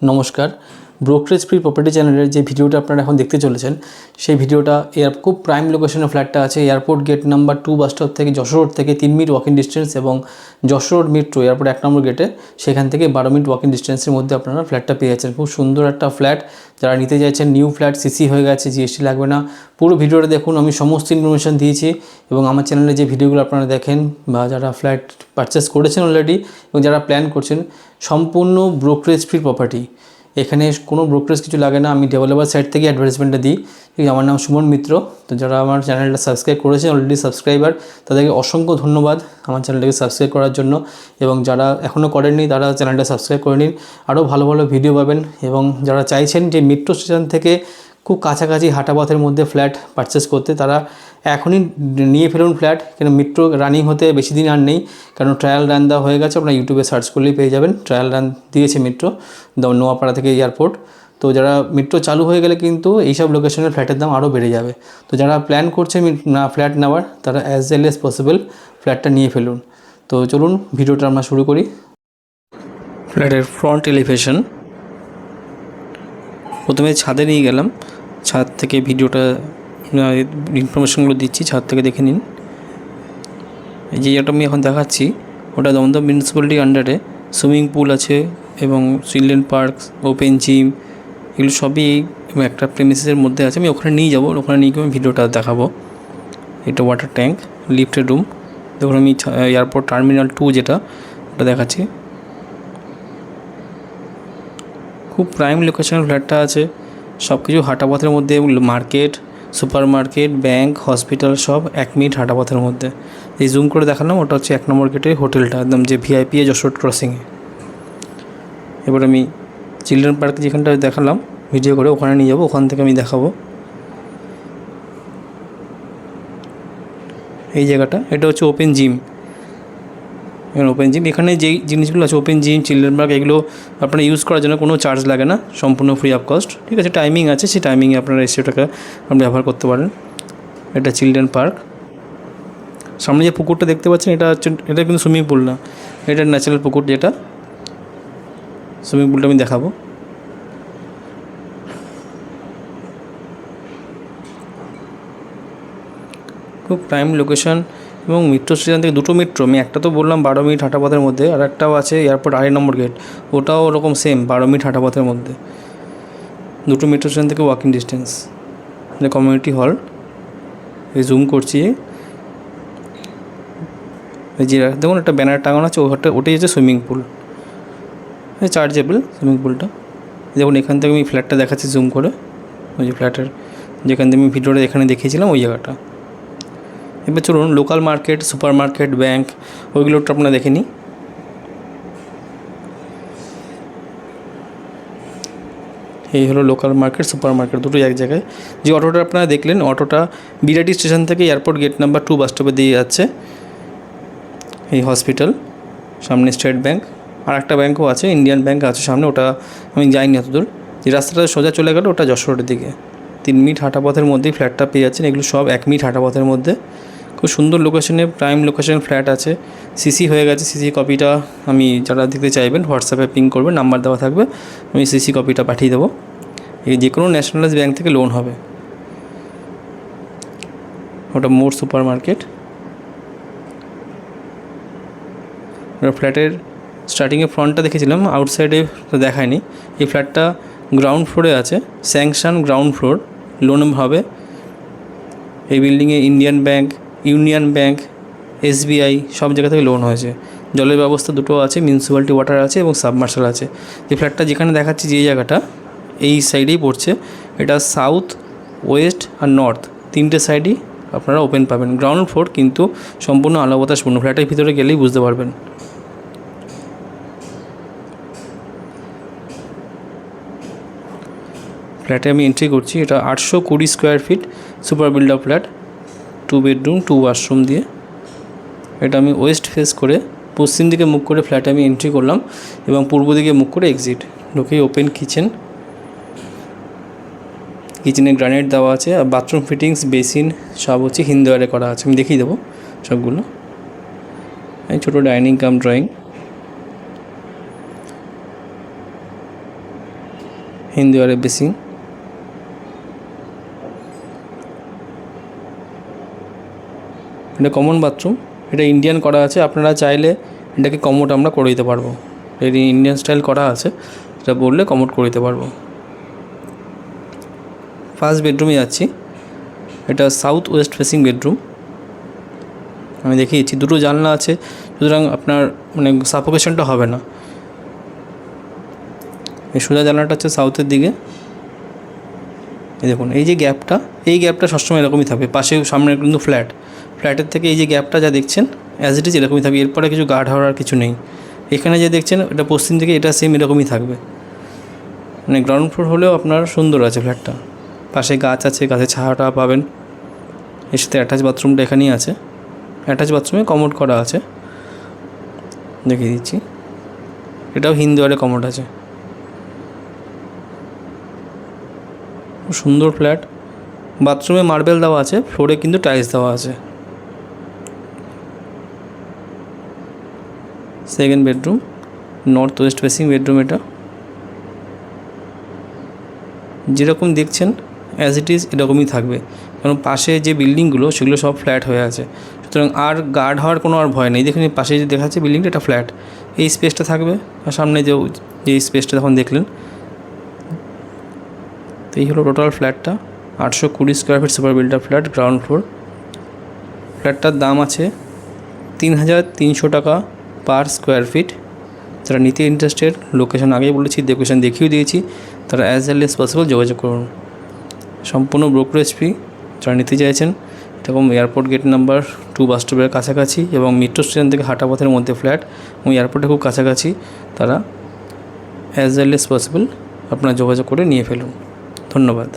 নমস্কার, brokerage free property চ্যানেলের যে ভিডিওটা আপনারা এখন দেখতে চলেছেন সেই ভিডিওটা খুব প্রাইম লোকেশনে ফ্ল্যাটটা আছে airport gate number 2 bus stop থেকে যশোর রোড থেকে 3 মিনিট ওয়াকিং ডিস্টেন্স এবং Jessore road metro airport 1 number গেটে সেখান থেকে 12 মিনিট ওয়াকিং ডিস্টেন্সের মধ্যে আপনারা ফ্ল্যাটটা পেয়ে যাচ্ছেন। খুব সুন্দর একটা ফ্ল্যাট, যারা নিতে চাইছেন নিউ ফ্ল্যাট, সিসি হয়ে গেছে, জিএসটি লাগবে না। পুরো ভিডিওটা দেখুন, আমি সমস্ত ইনফরমেশন দিয়েছি এবং আমার চ্যানেলে যে ভিডিওগুলো আপনারা দেখেন বা যারা ফ্ল্যাট পারচেস করেছেন অলরেডি এবং যারা প্ল্যান করছেন, সম্পূর্ণ ব্রোকারেজ ফ্রি প্রপার্টি। এখানে কোনো ব্রোকারেজ কিছু লাগে না, আমি ডেভেলপার সাইট থেকে অ্যাডভার্টাইজমেন্টটা দিই। ঠিক, আমার নাম সুমন মিত্র। তো যারা আমার চ্যানেলটা সাবস্ক্রাইব করেছেন অলরেডি সাবস্ক্রাইবার, তাদেরকে অসংখ্য ধন্যবাদ আমার চ্যানেলটাকে সাবস্ক্রাইব করার জন্য, এবং যারা এখনও করেননি তারা চ্যানেলটা সাবস্ক্রাইব করে নিন, আরও ভালো ভালো ভিডিও পাবেন। এবং যারা চাইছেন যে মেট্রো স্টেশন থেকে খুব কাছাকাছি হাঁটাপথের মধ্যে ফ্ল্যাট পারচেস করতে, তারা এখনই নিয়ে ফেলুন ফ্ল্যাট। কেন মেট্রো রানিং হতে বেশি দিন আর নেই, কারণ ট্রায়াল রান দেওয়া হয়ে গেছে, আপনারা ইউটিউবে সার্চ করলেই পেয়ে যাবেন। ট্রায়াল রান দিয়েছে মেট্রো নোয়াপাড়া থেকে এয়ারপোর্ট। তো যারা মেট্রো চালু হয়ে গেলে কিন্তু এইসব লোকেশনের ফ্ল্যাটের দাম আরও বেড়ে যাবে। তো যারা প্ল্যান করছে না ফ্ল্যাট নেওয়ার, তারা অ্যাজ ওয়েল এজ পসিবল ফ্ল্যাটটা নিয়ে ফেলুন। তো চলুন ভিডিওটা আমরা শুরু করি। ফ্ল্যাটের ফ্রন্ট এলিভেশন, প্রথমে ছাদে নিয়ে গেলাম। ছাদ থেকে ভিডিওটা ইনফরমেশনগুলো দিচ্ছি, ছাদ থেকে দেখে নিন। এই যে যেটা আমি এখন দেখাচ্ছি ওটা দমদম মিউনিসিপ্যালিটির আন্ডারে। সুইমিং পুল আছে এবং চিলড্রেন পার্ক, ওপেন জিম, এগুলো সবই একটা প্রেমিসেসের মধ্যে আছে। আমি ওখানে নিয়ে যাবো, ওখানে নিয়ে গিয়ে আমি ভিডিওটা দেখাবো। এটা ওয়াটার ট্যাঙ্ক, লিফটের রুম। দেখুন আমি এয়ারপোর্ট টার্মিনাল 2 যেটা ওটা দেখাচ্ছি। খুব প্রাইম লোকেশনের ফ্ল্যাটটা আছে, সব কিছু হাঁটাপথের মধ্যে। Market, supermarket, bank, hospital সব 1 মিনিট হাঁটাপথের মধ্যে। এই জুম করে দেখালাম, ওটা হচ্ছে 1 নম্বর গেটে হোটেলটা, একদম যে ভিআইপি যশোর ক্রসিংয়ে। এবার আমি চিলড্রেন পার্ক যেখানটা দেখালাম ভিডিও করে, ওখানে নিয়ে যাবো, ওখান থেকে আমি দেখাবো এই জায়গাটা। এটা হচ্ছে ওপেন জিম। এখানে ওপেন জিম, এখানে যেই জিনিসগুলো আছে ওপেন জিম, চিলড্রেন পার্ক, এগুলো আপনারা ইউজ করার জন্য কোনো চার্জ লাগে না, সম্পূর্ণ ফ্রি অফ কস্ট। ঠিক আছে, টাইমিং আছে, সেই টাইমিংয়ে আপনারা এসে টাকা আপনি ব্যবহার করতে পারেন। এটা চিলড্রেন পার্ক। সামনে যে পুকুরটা দেখতে পাচ্ছেন এটা কিন্তু সুইমিং পুল না, এটা ন্যাচারাল পুকুর। যেটা সুইমিং পুলটা আমি দেখাবো। খুব প্রাইম লোকেশন এবং মেট্রো স্টেশন থেকে 2টো মেট্রো, আমি একটা তো বললাম 12 মিনিট হাঁটাপথের মধ্যে, আর একটাও আছে এয়ারপোর্ট 2 নম্বর গেট, ওটাও ওরকম সেম 12 মিনিট হাঁটাপথের মধ্যে। 2টো মেট্রো স্টেশন থেকে ওয়াকিং ডিস্টেন্স। কমিউনিটি হল, এই জুম করছি। এই যে দেখুন একটা ব্যানার টাঙানো আছে, ওটাই হচ্ছে সুইমিং পুল, চার্জেবল সুইমিং পুলটা। দেখুন এখান থেকে আমি ফ্ল্যাটটা দেখাচ্ছি জুম করে, ওই যে ফ্ল্যাটের যেখান থেকে আমি ভিডিওটা এখানে দেখিয়েছিলাম ওই জায়গাটা। এবার চলুন local market, supermarket, bank, ওইগুলোটা আপনারা দেখে নিই। এই হলো লোকাল মার্কেট, সুপার মার্কেট, দুটোই এক জায়গায়। যে অটোটা আপনারা দেখলেন, অটোটা বিরাটি স্টেশন থেকে এয়ারপোর্ট গেট নাম্বার 2 বাস স্টপে দিয়ে যাচ্ছে। এই হসপিটাল, সামনে স্টেট ব্যাংক, আর একটা ব্যাংকও আছে, ইন্ডিয়ান ব্যাংক আছে সামনে, ওটা আমি যাইনি এতদূর। যে রাস্তাটা সোজা চলে গেল ওটা যশোর রোডের দিকে। 3 মিনিট হাঁটাপথের মধ্যেই ফ্ল্যাটটা পেয়ে যাচ্ছেন। এগুলো সব 1 মিনিট হাঁটাপথের মধ্যে, খুব সুন্দর লোকেশনে, প্রাইম লোকেশন ফ্ল্যাট আছে। সিসি হয়ে গেছে, সিসি কপিটা আমি যারা দেখতে চাইবেন হোয়াটসঅ্যাপে পিং করবেন, নাম্বার দেওয়া থাকবে, আমি সিসি কপিটা পাঠিয়ে দেবো। এই যে কোনো ন্যাশনালাইজ ব্যাংক থেকে লোন হবে। ওটা মোর সুপার মার্কেট। ফ্ল্যাটের স্টার্টিংয়ে ফ্রন্টটা দেখেছিলাম, আউটসাইডে দেখায়নি। এই ফ্ল্যাটটা গ্রাউন্ড ফ্লোরে আছে, স্যাংশন গ্রাউন্ড ফ্লোর, লোন হবে। এই বিল্ডিংয়ে Indian bank, union bank, SBI সব জায়গা থেকে লোন হয়েছে। জলের ব্যবস্থা দুটো আছে, মিউনিসিপ্যালিটি ওয়াটার আছে এবং সাবমার্শাল আছে। এই ফ্ল্যাটটা যেখানে দেখাচ্ছি, যে জায়গাটা এই সাইডেই পড়ছে, এটা সাউথ, ওয়েস্ট আর নর্থ, 3টে সাইডই আপনারা ওপেন পাবেন। গ্রাউন্ড ফ্লোর কিন্তু সম্পূর্ণ আলো বাতাসপূর্ণ, ফ্ল্যাটের ভিতরে গেলেই বুঝতে পারবেন। ফ্ল্যাটে আমি এন্ট্রি করছি। এটা 820 square feet super builder flat, 2 bedroom 2 washroom দিয়ে। এটা আমি ওয়েস্ট ফেস করে, পশ্চিম দিকে মুখ করে ফ্ল্যাটে আমি এন্ট্রি করলাম এবং পূর্ব দিকে মুখ করে এক্সিট। ঢুকেই ওপেন কিচেন, কিচেনে গ্রানাইট দেওয়া আছে, আর বাথরুম ফিটিংস, বেসিন সব হচ্ছে হিন্দুয়ারে করা আছে, আমি দেখিয়ে দেবো সবগুলো। এই ছোটো ডাইনিং কাম ড্রয়িং। হিন্দুয়ারে বেসিং, এটা কমন বাথরুম, এটা ইন্ডিয়ান করা আছে, আপনারা চাইলে এটাকে কমোড আমরা করে দিতে পারবো, এটি ইন্ডিয়ান স্টাইল করা আছে, এটা বললে কমোড করে দিতে পারবো। ফার্স্ট বেডরুমে যাচ্ছি, এটা সাউথ ওয়েস্ট ফেসিং বেডরুম, আমি দেখিয়েছি, দুটো জানলা আছে, সুতরাং আপনার মানে সাফোকেশনটা হবে না। এই সোজা জানলাটা হচ্ছে সাউথের দিকে, এই দেখুন এই যে গ্যাপটা, এই গ্যাপটা সবসময় এরকমই থাকবে, পাশে সামনে কিন্তু ফ্ল্যাটের থেকে এই যে গ্যাপটা যা দেখছেন অ্যাজ ইট ইজ এরকমই থাকবে, এরপরে কিছু গার্ড হওয়ার কিছু নেই। এখানে যে দেখছেন এটা পশ্চিম দিকে, এটা সেম এরকমই থাকবে, মানে গ্রাউন্ড ফ্লোর হলেও আপনার সুন্দর আছে ফ্ল্যাটটা, পাশে গাছ আছে, গাছের ছায়াটা পাবেন। এর সাথে অ্যাটাচ বাথরুমটা এখানেই আছে, অ্যাটাচ বাথরুমে কমোড করা আছে, দেখিয়ে দিচ্ছি, এটাও হিন্দুয়ারে কমোড আছে, খুব সুন্দর ফ্ল্যাট। বাথরুমে মার্বেল দেওয়া আছে, ফ্লোরে কিন্তু টাইলস দেওয়া আছে। Second bedroom, north West facing bedroom, এটা যেরকম দেখছেন অ্যাজ ইট ইজ এরকমই থাকবে, কারণ পাশে যে বিল্ডিংগুলো সেগুলো সব ফ্ল্যাট হয়ে আছে, সুতরাং আর গার্ড হওয়ার কোনো আর ভয় নেই। দেখুন পাশে যে দেখাচ্ছে বিল্ডিংটা, এটা ফ্ল্যাট, এই স্পেসটা থাকবে, আর সামনে যে স্পেসটা তখন দেখলেন। তো এই হলো টোটাল ফ্ল্যাটটা, 820 square feet super builder flat, ground floor. ফ্ল্যাটটার দাম আছে 3,300 টাকা পার স্কোয়ার ফিট। যারা নিতে ইন্টারেস্টেড, লোকেশন আগেই বলেছি, লোকেশন দেখিয়ে দিয়েছি, তারা অ্যাজ আর্লি অ্যাজ পসিবল যোগাযোগ করুন। সম্পূর্ণ ব্রোকারেজ ফ্রি। যারা নিতে চাইছেন, এরকম এয়ারপোর্ট গেট নাম্বার 2 বাস স্টপের কাছাকাছি এবং মেট্রো স্টেশন থেকে হাঁটা পথের মধ্যে ফ্ল্যাট এবং এয়ারপোর্টে খুব কাছাকাছি, তারা অ্যাজ আর্লি অ্যাজ পসিবল আপনারা যোগাযোগ করে নিয়ে ফেলুন। ধন্যবাদ।